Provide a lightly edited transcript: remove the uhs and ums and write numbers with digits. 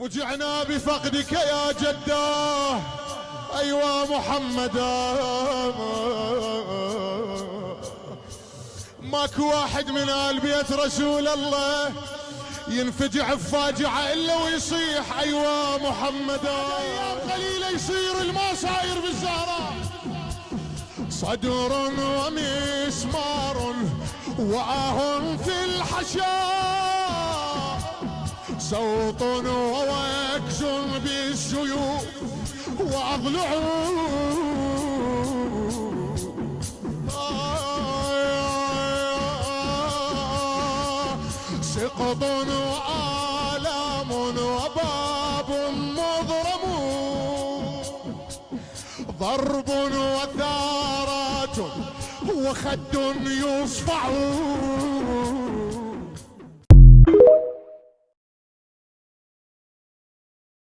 فجعنا بفقدك يا جداه، أيوا محمدا. ماكو واحد من آل بيت رسول الله ينفجع بفاجعة إلا ويصيح أيوا محمدا. أيام قليلة يصير الما صاير بالزهراء. صدر ومسمار وآه في الحشاء، صوت ووكز بالسيوف وأضلع، سقط وآلام وباب مضرم، ضرب وثارات وخد يصفع.